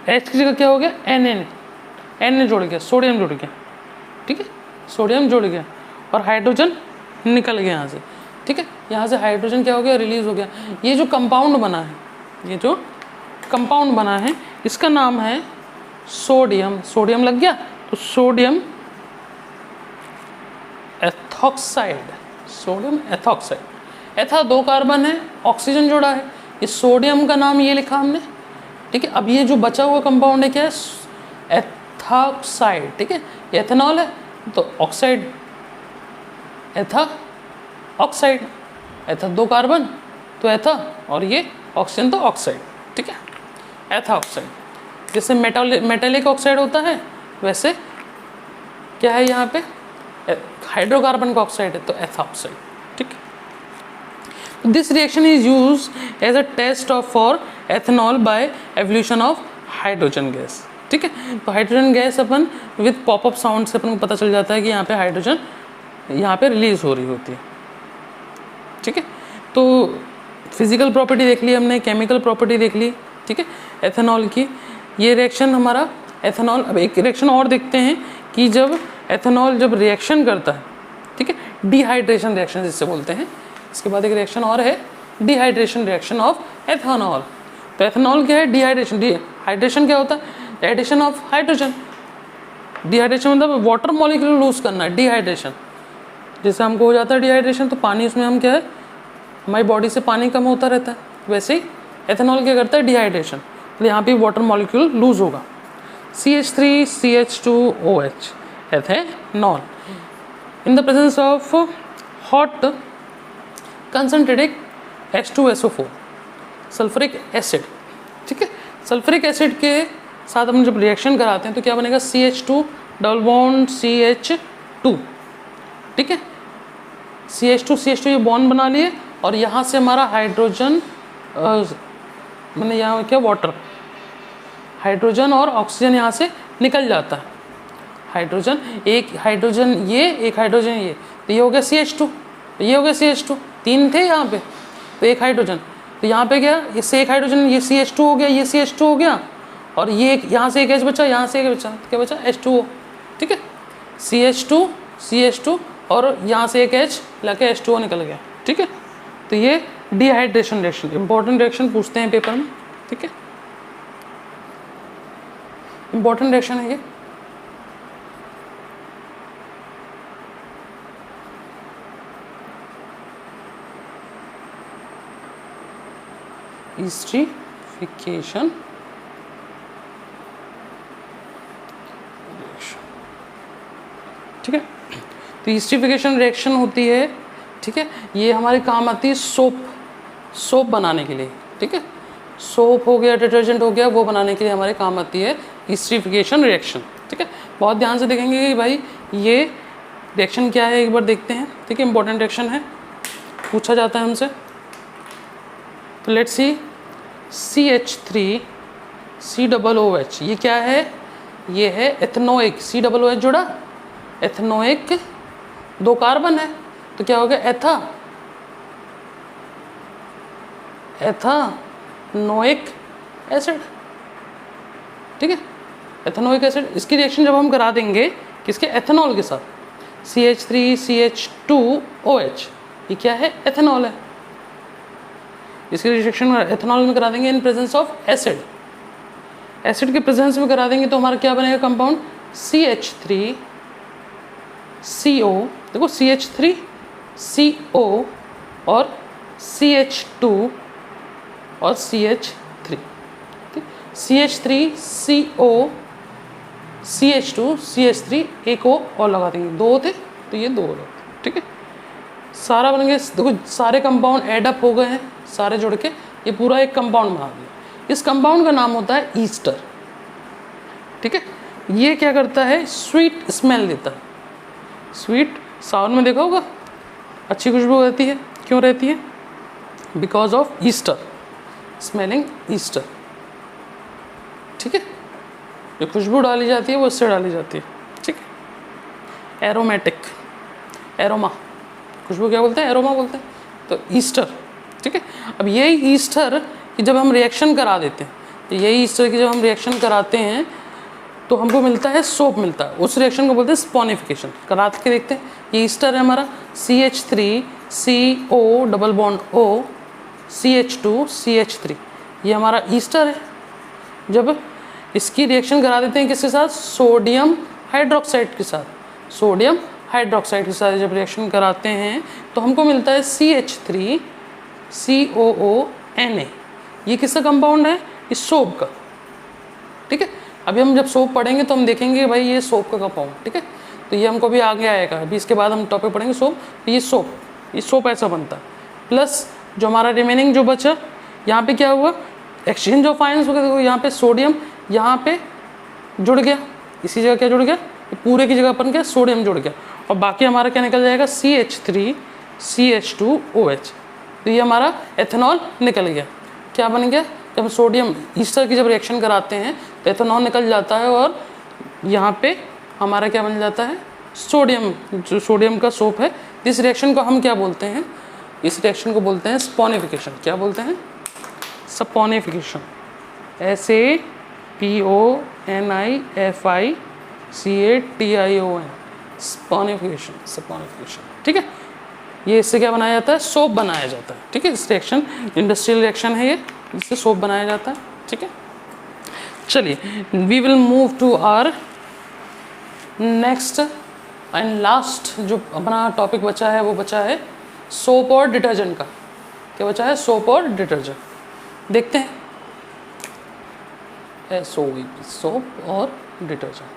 B: H की जगह क्या हो गया? Na जुड़ गया, सोडियम जुड़ गया। ठीक है, सोडियम जुड़ गया और हाइड्रोजन निकल गया यहाँ से। ठीक है, यहाँ से हाइड्रोजन क्या हो गया? रिलीज हो गया। ये जो कंपाउंड बना है, ये जो कंपाउंड बना है इसका नाम है सोडियम। सोडियम लग गया तो सोडियम एथॉक्साइड, सोडियम एथॉक्साइड। एथा 2 कार्बन है, ऑक्सीजन जोड़ा है, ये सोडियम का नाम ये लिखा हमने। ठीक है, अब ये जो बचा हुआ कंपाउंड है क्या है? एथॉक्साइड। ठीक है, ये एथेनॉल है तो ऑक्साइड, एथा ऑक्साइड, एथा 2 कार्बन तो एथा, और ये ऑक्सीजन तो ऑक्साइड। ठीक है, एथा ऑक्साइड। जैसे मेटालिक ऑक्साइड होता है वैसे क्या है यहाँ पे? हाइड्रोकार्बन का ऑक्साइड है तो एथा ऑक्साइड। ठीक है, this reaction is use as a test of for ethanol by evolution of hydrogen gas. ठीक है, तो हाइड्रोजन गैस अपन विद पॉपअप साउंड से अपन को पता चल जाता है कि यहाँ पे हाइड्रोजन यहाँ पे रिलीज हो रही होती है। ठीक है, तो फिजिकल प्रॉपर्टी देख ली हमने, केमिकल प्रॉपर्टी देख ली। ठीक है, एथेनॉल की ये रिएक्शन हमारा एथेनॉल। अब एक रिएक्शन और देखते हैं कि जब एथेनॉल जब रिएक्शन करता है, ठीक है, डिहाइड्रेशन रिएक्शन जिससे बोलते हैं। इसके बाद एक रिएक्शन और है डिहाइड्रेशन रिएक्शन ऑफ एथेनॉल। तो एथेनॉल क्या है? डिहाइड्रेशन। डिहाइड्रेशन क्या होता है? Addition of hydrogen. डिहाइड्रेशन मतलब वाटर मॉलिक्यूल लूज करना है, डिहाइड्रेशन। जैसे हमको हो जाता है डिहाइड्रेशन तो पानी, उसमें हम क्या है, हमारी बॉडी से पानी कम होता रहता है, वैसे ही एथेनॉल क्या करता है? डिहाइड्रेशन। तो यहाँ पे वाटर मॉलिक्यूल लूज होगा, CH3 CH2OH, ethanol. In the presence of hot concentrated H2SO4, sulphuric acid. ठीक है, सल्फ्यूरिक एसिड के साथ हम जब रिएक्शन कराते हैं तो क्या बनेगा? CH2 double bond CH2। ठीक है, CH2 ये बॉन्ड बना लिए और यहाँ से हमारा हाइड्रोजन मैंने यहाँ क्या? वाटर, हाइड्रोजन और ऑक्सीजन यहाँ से निकल जाता है। हाइड्रोजन, एक हाइड्रोजन ये, एक हाइड्रोजन ये, तो ये हो गया CH2, ये हो गया CH2, 3 थे यहाँ पे, तो एक हाइड्रोजन। तो यहाँ पे क्या? इससे एक हाइड्रोजन, ये CH2 हो गया, ये CH2 हो गया, और ये यहाँ से एक H बचा, यहाँ से एक बचा, तो क्या बचा? H2O। ठीक है, CH2 और यहाँ से एक H लगे H2O निकल गया। ठीक है, तो ये डिहाइड्रेशन रिएक्शन, इंपॉर्टेंट रिएक्शन पूछते हैं पेपर में। ठीक है, इंपॉर्टेंट रिएक्शन है ये। ईस्टरीफिकेशन ठीक है। तो ईस्टरीफिकेशन रिएक्शन होती है, ठीक है, ये हमारे काम आती है सोप बनाने के लिए, ठीक है। सोप हो गया, डिटर्जेंट हो गया, वो बनाने के लिए हमारे काम आती है ईस्टरीफिकेशन रिएक्शन, ठीक है। बहुत ध्यान से देखेंगे कि भाई ये रिएक्शन क्या है, एक बार देखते हैं, ठीक है। इंपॉर्टेंट रिएक्शन है, पूछा जाता है हमसे। तो लेट्स सी CH3COOH, ये क्या है, ये है एथनोइक, COOH जुड़ा, एथनोइक, 2 कार्बन है, तो क्या हो गया, एथानोइक एसिड, ठीक है, एथेनोइक एसिड। इसकी रिएक्शन जब हम करा देंगे किसके, एथेनॉल के साथ, CH3CH2OH, ये क्या है, एथेनॉल है। इसकी रिएक्शन एथेनॉल में करा देंगे in presence of acid, acid के प्रेजेंस में करा देंगे तो हमारा क्या बनेगा कंपाउंड, CH3CO, देखो CH3CO और CH2 और CH3, CH3CO CH2 CH3, एक और लगा देंगे, 2 थे तो ये 2 लगा, ठीक है। सारा बन गया, देखो सारे कंपाउंड एडअप हो गए हैं, सारे जुड़ के ये पूरा एक कंपाउंड बना दिया। इस कंपाउंड का नाम होता है ईस्टर, ठीक है। ये क्या करता है, स्वीट स्मेल देता है, स्वीट, साउंड में देखा होगा अच्छी खुशबू रहती है, क्यों रहती है, because of Easter, smelling Easter, ठीक है। जो खुशबू डाली जाती है वो इससे डाली जाती है, ठीक है। एरोमेटिक, एरोमा, खुशबू क्या बोलते हैं, एरोमा बोलते हैं, तो ईस्टर, ठीक है। अब यही ईस्टर की जब हम रिएक्शन करा देते हैं, तो यही ईस्टर की जब हम रिएक्शन कराते हैं तो हमको मिलता है सोप, मिलता है, उस रिएक्शन को बोलते हैं स्पॉनिफिकेशन। करा के देखते हैं, ये ईस्टर है हमारा, CH3CO double bond O CH2 CH3, ये हमारा ईस्टर है। जब इसकी रिएक्शन करा देते हैं किसके साथ, सोडियम हाइड्रोक्साइड के साथ, सोडियम हाइड्रोक्साइड के साथ जब रिएक्शन कराते हैं तो हमको मिलता है CH3COONA, ये किसका कंपाउंड है, इस सोप का, ठीक है। अभी हम जब सोप पढ़ेंगे तो हम देखेंगे भाई ये सोप का कंपाउंड, ठीक है। तो ये हमको भी आगे आएगा, अभी इसके बाद हम टॉपिक पढ़ेंगे सोप, तो ये सोप ऐसा बनता है। प्लस जो हमारा रिमेनिंग जो बचा, यहाँ पे क्या हुआ, एक्सचेंज ऑफ आयंस हो गया, देखो यहाँ पे सोडियम यहाँ पे जुड़ गया, इसी जगह क्या जुड़ गया, पूरे की जगह अपन क्या, सोडियम जुड़ गया, और बाकी हमारा क्या निकल जाएगा, CH3CH2OH, तो ये हमारा एथेनॉल निकल गया। क्या बन गया, जब सोडियम ईस्टर की जब रिएक्शन कराते हैं तो एथेनॉल निकल जाता है और यहाँ पे हमारा क्या बन जाता है, सोडियम, जो सोडियम का सोप है। इस रिएक्शन को हम क्या बोलते हैं, इस रिएक्शन को बोलते हैं स्पॉनिफिकेशन। क्या बोलते हैं, स्पॉनिफिकेशन, SAPONIFICATION, स्पॉनिफिकेशन, स्पॉनिफिकेशन, ठीक है। ये इससे क्या बनाया जाता है, सोप बनाया जाता है, ठीक है। इस रिएक्शन इंडस्ट्रियल रिएक्शन है ये, इससे सोप बनाया जाता है, ठीक है। चलिए, we will move to our next and last जो अपना टॉपिक बचा है वो बचा है सोप और डिटर्जेंट का। क्या बचा है, सोप और डिटर्जेंट, देखते हैं। SOEP, सोप और डिटर्जेंट,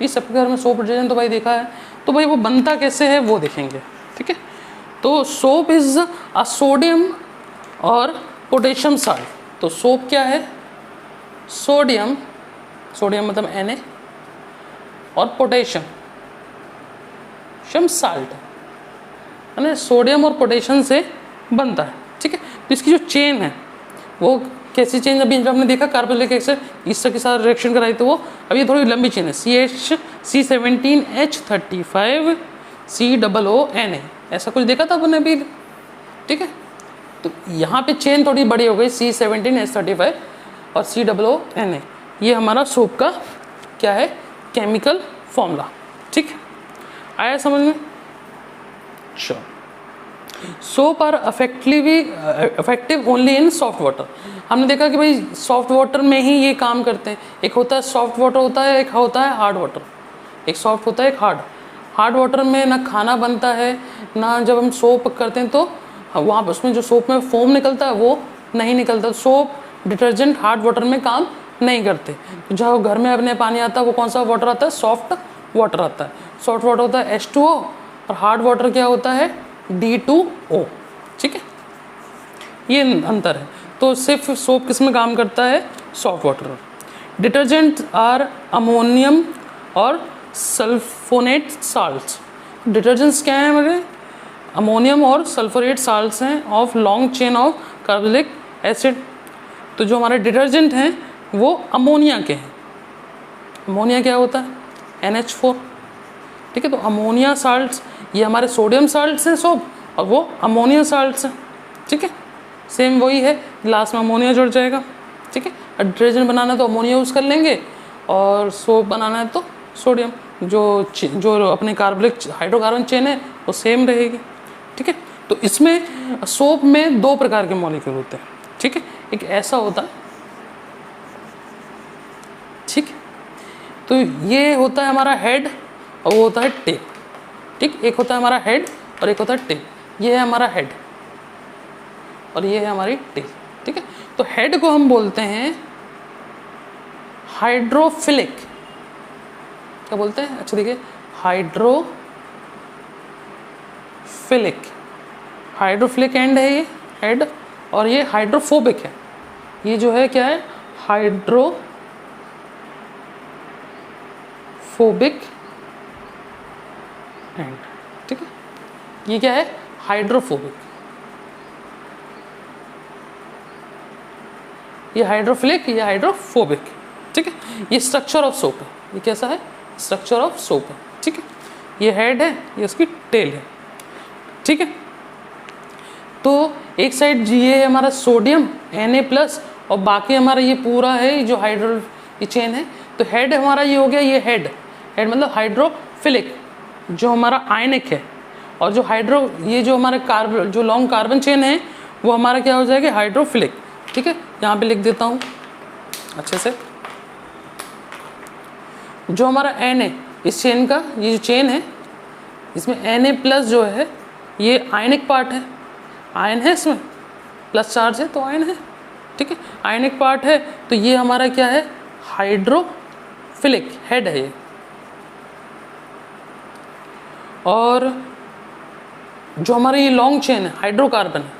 B: इस सबके घर में सोप डिटर्जेंट तो भाई देखा है, तो भाई वो बनता कैसे है वो देखेंगे, ठीक है। तो सोप इज अ सोडियम और पोटेशियम साल्ट। तो सोप क्या है, सोडियम, सोडियम मतलब Na, और पोटेशियम साल्ट है ना, सोडियम और पोटेशियम से बनता है, ठीक है। तो इसकी जो चेन है वो कैसी चेन, अभी जब हमने देखा कार्बोक्सिलिक एसिड ईस्टर के साथ रिएक्शन कराई तो वो, अब ये थोड़ी लंबी चेन है, C17H35 COONA, ऐसा कुछ देखा था आपने अभी, ठीक है। तो यहाँ पे चेन थोड़ी बड़ी हो गई, C17H35 और COONA, ये हमारा सोप का क्या है, केमिकल फॉर्मूला, ठीक है। आया समझ में, चलो। Soap are effective only in soft water. हमने देखा कि भाई सॉफ्ट वाटर में ही ये काम करते हैं। एक होता है सॉफ्ट वाटर होता है, एक होता है हार्ड वाटर, एक सॉफ्ट होता है एक हार्ड। हार्ड वाटर में ना खाना बनता है, ना जब हम सोप करते हैं तो वहाँ पर उसमें जो सोप में फोम निकलता है वो नहीं निकलता। सोप डिटर्जेंट हार्ड वाटर में काम नहीं करते। तो जो घर में अपने पानी आता है वो कौन सा वाटर आता है? सॉफ्ट वाटर आता है। सॉफ्ट वाटर होता है H2O और हार्ड वाटर क्या होता है? D2O। ठीक है, ये अंतर है। तो सिर्फ सोप किस में काम करता है? Soft water. Detergent are ammonium और सल्फोनेट साल्ट्स। डिटर्जेंट्स क्या हैं हमारे? अमोनियम और सल्फोनेट साल्ट्स हैं of long chain of carboxylic acid. तो जो हमारे डिटर्जेंट हैं वो अमोनिया के हैं। अमोनिया क्या होता है? NH4। ठीक है, तो अमोनिया साल्ट्स, ये हमारे सोडियम साल्ट्स हैं सोप, और वो अमोनिया साल्ट्स हैं। ठीक है, सेम वही है, लास्ट में अमोनिया जुड़ जाएगा। ठीक है, और डिटर्जेंट बनाना है तो अमोनिया यूज़ कर लेंगे, और सोप बनाना है तो सोडियम। जो अपने कार्बोक्सिलिक हाइड्रोकार्बन चेन है वो सेम रहेगी। ठीक है, तो इसमें सोप में 2 प्रकार के मॉलिक्यूल होते हैं। ठीक है, एक ऐसा होता है, ठीक, तो ये होता है हमारा हेड और वो होता है टेल। ठीक, एक होता है हमारा हेड और एक होता है टेल। ये है हमारा हेड और ये है हमारी टेल। ठीक है, तो हेड को हम बोलते हैं हाइड्रोफिलिक। क्या बोलते हैं? अच्छा देखिए, हाइड्रोफिलिक, हाइड्रोफिलिक एंड है ये हेड, और ये हाइड्रोफोबिक है। ये जो है क्या है? Hydrophobic and. ठीक है, ये क्या है? हाइड्रोफोबिक। ये हाइड्रोफिलिक, ये हाइड्रोफोबिक। ठीक है, ये स्ट्रक्चर ऑफ सोप है। ये कैसा है? स्ट्रक्चर ऑफ सोप है। ठीक है, ये हेड है, ये उसकी टेल है। ठीक है, तो एक साइड ये है हमारा सोडियम Na+, और बाकी हमारा ये पूरा है जो ये चेन है। तो हेड हमारा ये हो गया, ये हेड मतलब हाइड्रोफिलिक, जो हमारा आयनिक है, और जो ये जो हमारे जो लॉन्ग कार्बन चेन है वो हमारा क्या हो जाएगा? हाइड्रोफिलिक। ठीक है, यहाँ पे लिख देता हूँ अच्छे से। जो हमारा Na, इस चेन का, ये जो चेन है इसमें Na+ जो है ये आयनिक पार्ट है, आयन है, इसमें प्लस चार्ज है तो आयन है। ठीक है, आयनिक पार्ट है, तो ये हमारा क्या है? हाइड्रोफिलिक हेड है ये। और जो हमारा ये लॉन्ग चेन है हाइड्रोकार्बन है,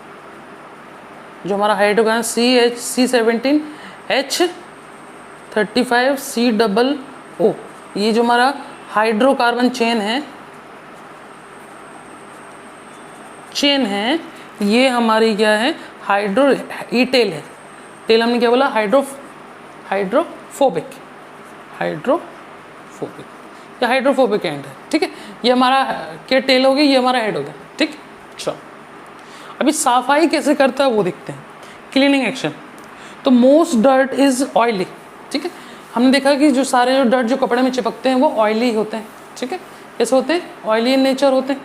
B: जो हमारा हाइड्रोकार्बन C17H35COO, ये जो हमारा हाइड्रोकार्बन चेन है, ये हमारी क्या है? टेल है। टेल हमने क्या बोला? हाइड्रोफोबिक या हाइड्रोफोबिक एंड है। ठीक है, ये हमारा क्या टेल हो गई, ये हमारा हेड हो गया। ठीक, चलो अभी सफाई कैसे करता है वो देखते हैं। क्लीनिंग एक्शन, तो मोस्ट डर्ट इज ऑयली। ठीक है, हमने देखा कि जो सारे जो डर्ट जो कपड़े में चिपकते हैं वो ऑयली होते हैं। ठीक है, कैसे होते हैं? ऑयली इन नेचर होते हैं।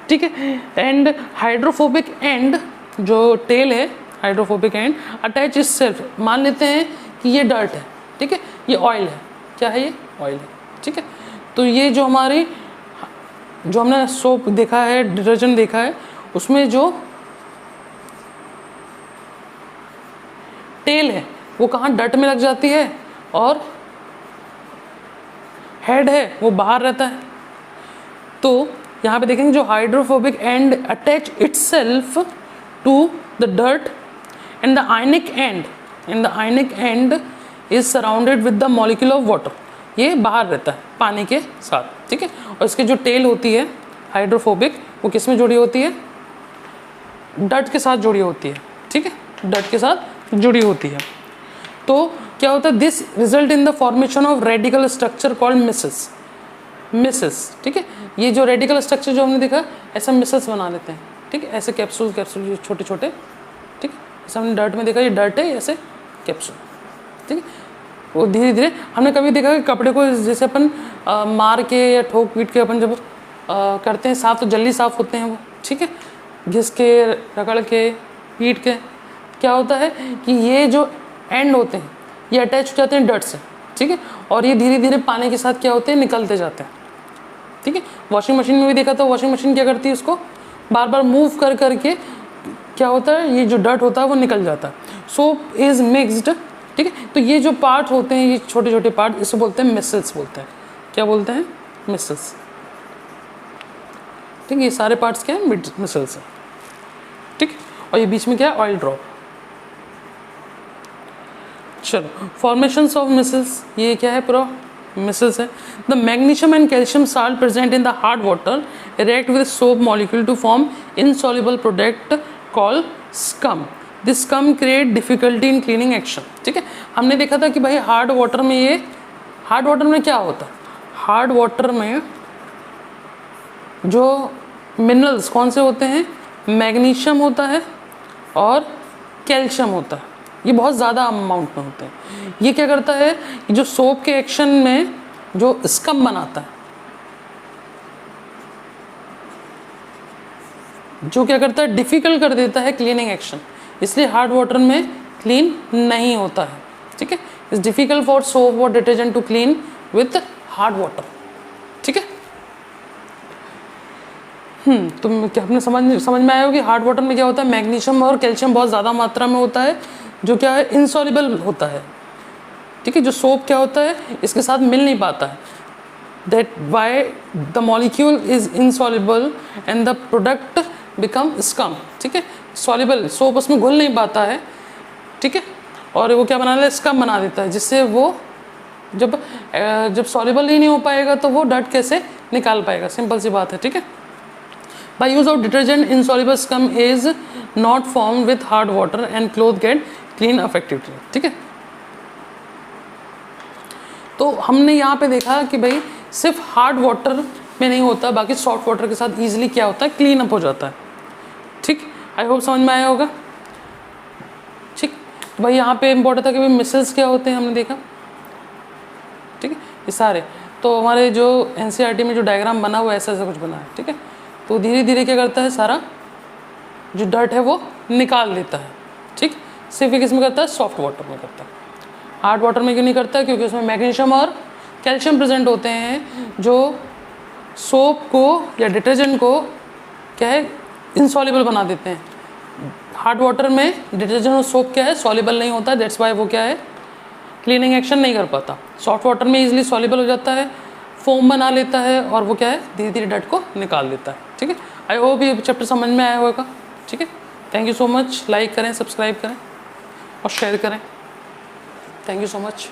B: ठीक है, एंड हाइड्रोफोबिक एंड जो टेल है, हाइड्रोफोबिक एंड अटैच इस सेल्फ, मान लेते हैं कि ये डर्ट है। ठीक है, ये ऑयल है। क्या है? ये ऑयल है। ठीक है, तो ये जो हमने सोप देखा है, डिटर्जेंट देखा है, उसमें जो टेल है वो कहाँ? डर्ट में लग जाती है, और हेड है वो बाहर रहता है। तो यहाँ पे देखेंगे जो hydrophobic end attach itself to the dirt, and the ionic end is surrounded with the molecule of water. ये बाहर रहता है पानी के साथ। ठीक है, और इसकी जो टेल होती है हाइड्रोफोबिक, वो किस में जुड़ी होती है? डर्ट के साथ जुड़ी होती है। ठीक है, डर्ट के साथ जुड़ी होती है। तो क्या होता है? This result in the formation of radical structure called Mrs. ठीक है, ये जो रेडिकल स्ट्रक्चर जो हमने देखा, ऐसा मिसेस बना लेते हैं। ठीक है, ऐसे कैप्सूल छोटे छोटे। ठीक है, जैसे हमने डर्ट में देखा, ये डर्ट है, ऐसे कैप्सूल। ठीक है, वो धीरे धीरे हमने कभी देखा कि कपड़े को जैसे अपन मार के या ठोक पीट के अपन जब करते हैं साफ, तो जल्दी साफ होते हैं वो। ठीक है, घिस के, रगड़ के, पीट के, क्या होता है कि ये जो एंड होते हैं ये अटैच हो जाते हैं डर्ट से। ठीक है, और ये धीरे धीरे पानी के साथ क्या होते हैं? निकलते जाते हैं। ठीक है, वॉशिंग मशीन में भी देखा था, वॉशिंग मशीन क्या करती है? उसको बार बार मूव कर करके क्या होता है, ये जो डर्ट होता है वो निकल जाता है। सोप इज मिक्सड, ठीक है। तो ये जो पार्ट होते हैं, ये छोटे छोटे पार्ट, इसे बोलते हैं मिसल्स बोलते हैं। क्या बोलते हैं? मिसल्स, ठीक है। ये सारे पार्ट्स क्या है? मिसल्स है, ठीक। और ये बीच में क्या है? Oil drop. चलो, फॉर्मेशंस ऑफ मिसल्स, ये क्या है? पूरा मिसल्स है। The magnesium and calcium salt present in the hard water react with soap molecule to form insoluble product called scum. This scum create difficulty in cleaning action, ठीक है। हमने देखा था कि भाई हार्ड वाटर में ये, हार्ड वाटर में क्या होता है? हार्ड वाटर में जो मिनरल्स कौन से होते हैं? मैग्नीशियम होता है और कैल्शियम होता है। ये बहुत ज़्यादा अमाउंट में होते हैं। ये क्या करता है, जो सोप के एक्शन में जो स्कम बनाता है, जो क्या करता है? डिफिकल्ट कर देता है क्लीनिंग एक्शन, इसलिए हार्ड वाटर में क्लीन नहीं होता है, ठीक है। इट्स डिफिकल्ट फॉर सोप और detergent to clean with hard water, ठीक है। तो क्या आपने समझ में आया हो कि हार्ड वाटर में क्या होता है? मैग्नीशियम और कैल्शियम बहुत ज़्यादा मात्रा में होता है, जो क्या है? इनसॉल्युबल होता है, ठीक है। जो सोप क्या होता है, इसके साथ मिल नहीं पाता है। That why the molecule is insoluble and the product become scum, ठीक है। सॉल्युबल सोप उसमें घुल नहीं पाता है, ठीक है। और वो क्या बना लेता है? स्कम बना देता है, जिससे वो जब सॉल्युबल ही नहीं हो पाएगा तो वो डर्ट कैसे निकाल पाएगा? सिंपल सी बात है, ठीक है। By use of detergent, insoluble scum is not formed with hard water and clothes get clean effectively, ठीक है। तो हमने यहाँ पे देखा कि भाई सिर्फ हार्ड वाटर में नहीं होता, बाकी सॉफ्ट वाटर के साथ इजीली क्या होता है? क्लीन अप हो जाता है, ठीक। आई होप समझ में आया होगा, ठीक। तो भाई यहाँ पे इम्पोर्टेंट था कि भाई मिसल्स क्या होते हैं, हमने देखा, ठीक है। ये सारे तो हमारे जो NCERT में जो डायग्राम बना हुआ है, ऐसा कुछ बना है, ठीक है। तो धीरे धीरे क्या करता है? सारा जो डर्ट है वो निकाल देता है, ठीक। सिर्फ ये किसमें करता है? सॉफ्ट वाटर में करता है। हार्ड वाटर में क्यों नहीं करता है? क्योंकि उसमें मैग्नीशियम और कैल्शियम प्रेजेंट होते हैं, जो सोप को या डिटर्जेंट को क्या है? इनसॉल्युबल बना देते हैं। हार्ड वाटर में डिटर्जेंट और सोप क्या है? सॉल्युबल नहीं होता, दैट्स वाई वो क्या है? क्लीनिंग एक्शन नहीं कर पाता। सॉफ्ट वाटर में इजीली सॉल्युबल हो जाता है, फोम बना लेता है, और वो क्या है? धीरे धीरे डर्ट को निकाल देता है, ठीक है। आई होप ये चैप्टर समझ में आया होगा, ठीक है। Thank you so much. Like करें, सब्सक्राइब करें और शेयर करें। Thank you so much.